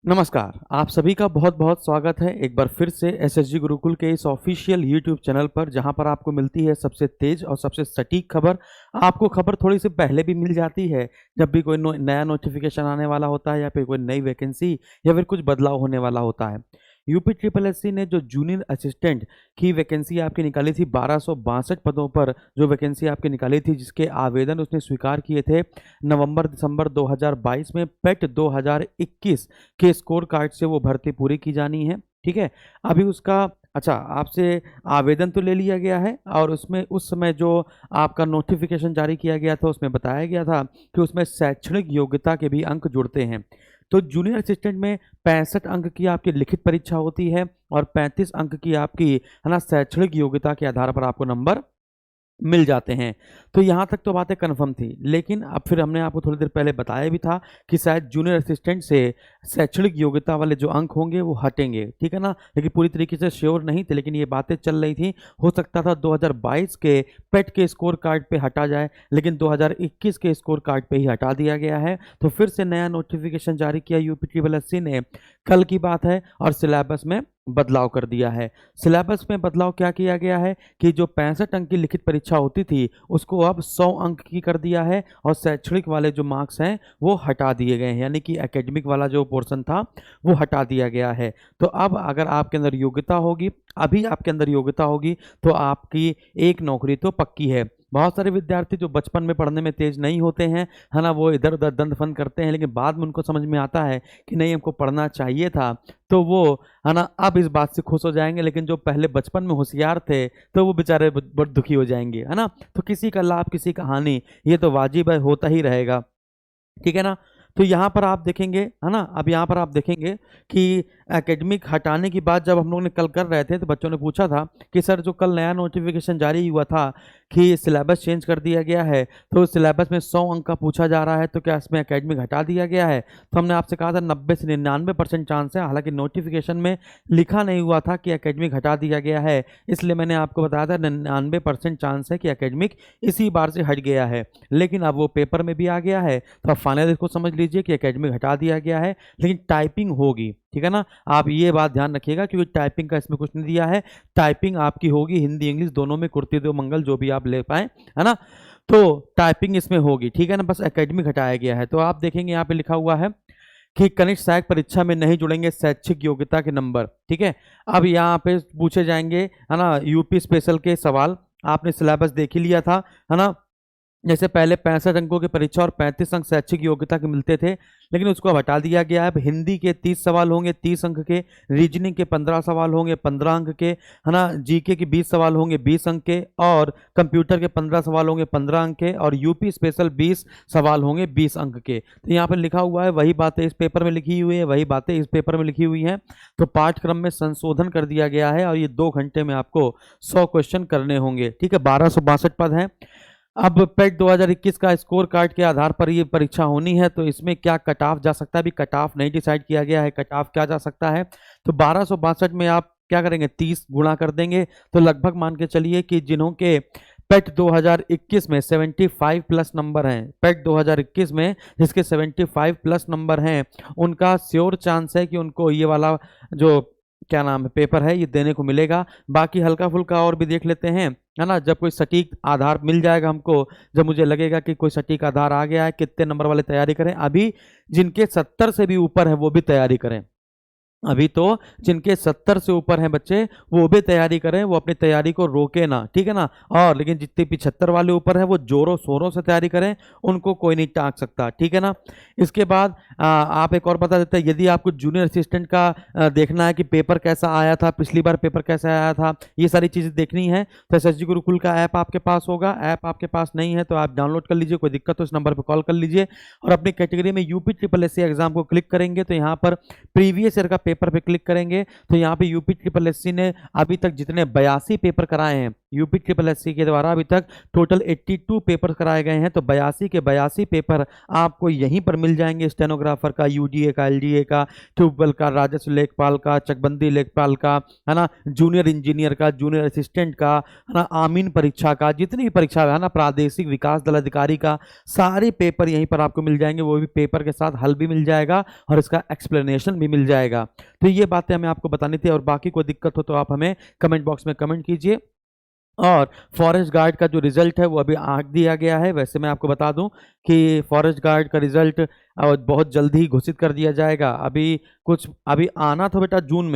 नमस्कार, आप सभी का बहुत-बहुत स्वागत है एक बार फिर से एसएसजी गुरुकुल के इस ऑफिशियल यूट्यूब चैनल पर, जहां पर आपको मिलती है सबसे तेज़ और सबसे सटीक खबर। आपको खबर थोड़ी-सी पहले भी मिल जाती है, जब भी कोई नया नोटिफ़िकेशन आने वाला होता है या फिर कोई नई वैकेंसी या फिर कुछ बदलाव होने वाला होता है। यूपी ट्रिपल एससी ने जो जूनियर असिस्टेंट की वैकेंसी आपकी निकाली थी 1262 पदों पर, जो वैकेंसी आपकी निकाली थी, जिसके आवेदन उसने स्वीकार किए थे नवंबर-दिसंबर 2022 में, पेट 2021 के स्कोर कार्ड से वो भर्ती पूरी की जानी है। ठीक है, अभी उसका आपसे आवेदन तो ले लिया गया है और उसमें उस समय जो आपका नोटिफिकेशन जारी किया गया था उसमें बताया गया था कि उसमें शैक्षणिक योग्यता के भी अंक जुड़ते हैं। तो जूनियर असिस्टेंट में 65 अंक की आपकी लिखित परीक्षा होती है और 35 अंक की आपकी है ना शैक्षणिक योग्यता के आधार पर आपको नंबर मिल जाते हैं। तो यहाँ तक तो बातें कन्फर्म थी, लेकिन अब फिर हमने आपको थोड़ी देर पहले बताया भी था कि शायद जूनियर असिस्टेंट से शैक्षणिक योग्यता वाले जो अंक होंगे वो हटेंगे, ठीक है ना? लेकिन पूरी तरीके से श्योर नहीं थे, लेकिन ये बातें चल रही थी। हो सकता था 2022 के पेट के स्कोर कार्ड पे हटा जाए, लेकिन 2021 के स्कोर कार्ड पे ही हटा दिया गया है। तो फिर से नया नोटिफिकेशन जारी किया यूपी ट्रिपल एससी ने, कल की बात है, और सिलेबस में बदलाव कर दिया है। सिलेबस में बदलाव क्या किया गया है कि जो 65 अंक की लिखित परीक्षा होती थी उसको अब 100 अंक की कर दिया है और शैक्षणिक वाले जो मार्क्स हैं वो हटा दिए गए हैं, यानी कि एकेडमिक वाला जो पोर्शन था वो हटा दिया गया है। तो अब अगर आपके अंदर योग्यता होगी, अभी आपके अंदर योग्यता होगी, तो आपकी एक नौकरी तो पक्की है। बहुत सारे विद्यार्थी जो बचपन में पढ़ने में तेज नहीं होते हैं, है ना, वो इधर उधर दंड फन करते हैं, लेकिन बाद में उनको समझ में आता है कि नहीं, हमको पढ़ना चाहिए था, तो वो, है ना, अब इस बात से खुश हो जाएंगे। लेकिन जो पहले बचपन में होशियार थे तो वो बेचारे बहुत दुखी हो जाएंगे, है ना। तो किसी का लाभ किसी का हानि, ये तो वाजिब है, होता ही रहेगा, ठीक है ना। तो यहाँ पर आप देखेंगे, है ना, अब यहाँ पर आप देखेंगे कि एकेडमिक हटाने की बात जब हम लोग ने कल कर रहे थे तो बच्चों ने पूछा था कि सर, जो कल नया नोटिफिकेशन जारी हुआ था कि सिलेबस चेंज कर दिया गया है, तो सिलेबस में 100 अंक का पूछा जा रहा है, तो क्या इसमें एकेडमिक हटा दिया गया है? तो हमने आपसे कहा था 90 से 99% चांस है। हालांकि नोटिफिकेशन में लिखा नहीं हुआ था कि एकेडमिक हटा दिया गया है, इसलिए मैंने आपको बताया था 99% चांस है कि एकेडमिक इसी बार से हट गया है। लेकिन अब वो पेपर में भी आ गया है, तो आप फाइनल इसको समझ लीजिए कि एकेडमिक हटा दिया गया है, लेकिन टाइपिंग होगी, ठीक है ना। आप ये बात ध्यान रखिएगा, क्योंकि टाइपिंग का इसमें कुछ नहीं दिया है। टाइपिंग आपकी होगी हिंदी इंग्लिश दोनों में, कुर्ती दो मंगल, जो भी आप ले पाए, है ना। तो टाइपिंग इसमें होगी, ठीक है ना, बस एकेडमिक हटाया गया है। तो आप देखेंगे यहाँ पे लिखा हुआ है कि कनिष्ठ सहायक परीक्षा में नहीं जुड़ेंगे शैक्षिक योग्यता के नंबर, ठीक है। अब यहाँ पे पूछे जाएंगे, है ना, यूपी स्पेशल के सवाल। आपने सिलेबस देख ही लिया था, है ना। जैसे पहले 65 अंकों की परीक्षा और 35 अंक शैक्षिक योग्यता के मिलते थे, लेकिन उसको हटा दिया गया है। अब हिंदी के 30 सवाल होंगे 30 अंक के, रीजनिंग के 15 सवाल होंगे 15 अंक के, है ना, जीके के 20 सवाल होंगे 20 अंक के, और कंप्यूटर के 15 सवाल होंगे 15 अंक के, और यूपी स्पेशल 20 सवाल होंगे 20 अंक के। तो यहाँ पर लिखा हुआ है, वही बातें इस पेपर में लिखी हुई है, वही बातें इस पेपर में लिखी हुई हैं। तो पाठ्यक्रम में संशोधन कर दिया गया है और ये 2 घंटे में आपको 100 क्वेश्चन करने होंगे, ठीक है। 1262 पद हैं। अब पेट 2021 का स्कोर कार्ड के आधार पर ये परीक्षा होनी है, तो इसमें क्या कट ऑफ जा सकता है? अभी कट ऑफ नहीं डिसाइड किया गया है, कट ऑफ क्या जा सकता है। तो 1262 में आप क्या करेंगे, 30 गुणा कर देंगे, तो लगभग मान के चलिए कि जिन्हों के पेट 2021 में 75 प्लस नंबर हैं, पेट 2021 में जिसके 75 प्लस नंबर हैं, उनका श्योर चांस है कि उनको ये वाला जो क्या नाम है पेपर है ये देने को मिलेगा। बाकी हल्का फुल्का और भी देख लेते हैं, है ना, जब कोई सटीक आधार मिल जाएगा हमको, जब मुझे लगेगा कि कोई सटीक आधार आ गया है, कितने नंबर वाले तैयारी करें। अभी जिनके 70 से भी ऊपर है वो भी तैयारी करें, अभी तो जिनके 70 से ऊपर हैं बच्चे वो भी तैयारी करें, वो अपनी तैयारी को रोके ना, ठीक है ना। और लेकिन जितने 75 वाले ऊपर है वो जोरों शोरों से तैयारी करें, उनको कोई नहीं टाक सकता, ठीक है ना। इसके बाद आप एक और बता देते हैं, यदि आपको जूनियर असिस्टेंट का देखना है कि पेपर कैसा आया था, पिछली बार पेपर कैसा आया था, ये सारी चीज़ें देखनी है, तो एसएसजी गुरुकुल का ऐप आपके पास होगा। ऐप आपके पास नहीं है तो आप डाउनलोड कर लीजिए, कोई दिक्कत तो इस नंबर पर कॉल कर लीजिए, और अपनी कैटेगरी में यूपी ट्रिपल एससी एग्जाम को क्लिक करेंगे तो यहाँ पर प्रीवियस ईयर का पेपर पे क्लिक करेंगे, तो यहाँ पे यूपी ट्रिपल एससी ने अभी तक जितने 82 पेपर कराए हैं यूपी ट्रिपल एससी के द्वारा अभी तक टोटल 82 पेपर कराए गए हैं, तो 82 के 82 पेपर आपको यहीं पर मिल जाएंगे। स्टेनोग्राफर का, यूडीए का, एलडीए का, ट्यूबवेल का, राजस्व लेखपाल का, चकबंदी लेखपाल का, है ना, जूनियर इंजीनियर का, जूनियर असिस्टेंट का, है ना, आमीन परीक्षा का, जितनी भी परीक्षा है ना, प्रादेशिक विकास दल अधिकारी का, सारे पेपर यहीं पर आपको मिल जाएंगे। वो भी पेपर के साथ हल भी मिल जाएगा और इसका एक्सप्लेनेशन भी मिल जाएगा। तो ये बातें हमें आपको बतानी थी, और बाकी कोई दिक्कत हो तो आप हमें कमेंट बॉक्स में कमेंट कीजिए। और फॉरेस्ट गार्ड का जो रिजल्ट है वो अभी आ दिया गया है। वैसे मैं आपको बता दूं कि फॉरेस्ट गार्ड का रिजल्ट बहुत जल्दी ही घोषित कर दिया जाएगा। अभी आना था बेटा जून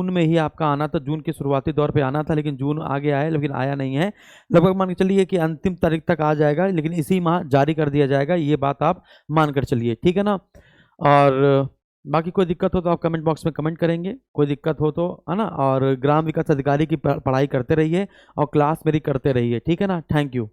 में ही आपका आना था, जून के शुरुआती दौर पे आना था, लेकिन जून आ गया है, लेकिन आया नहीं है। लगभग मान के चलिए कि अंतिम तारीख तक आ जाएगा, लेकिन इसी माह जारी कर दिया जाएगा, ये बात आप मान कर चलिए, ठीक है ना। और बाकी कोई दिक्कत हो तो आप कमेंट बॉक्स में कमेंट करेंगे, कोई दिक्कत हो तो, है ना। और ग्राम विकास अधिकारी की पढ़ाई करते रहिए और क्लास मेरी करते रहिए, ठीक है ना। Thank you.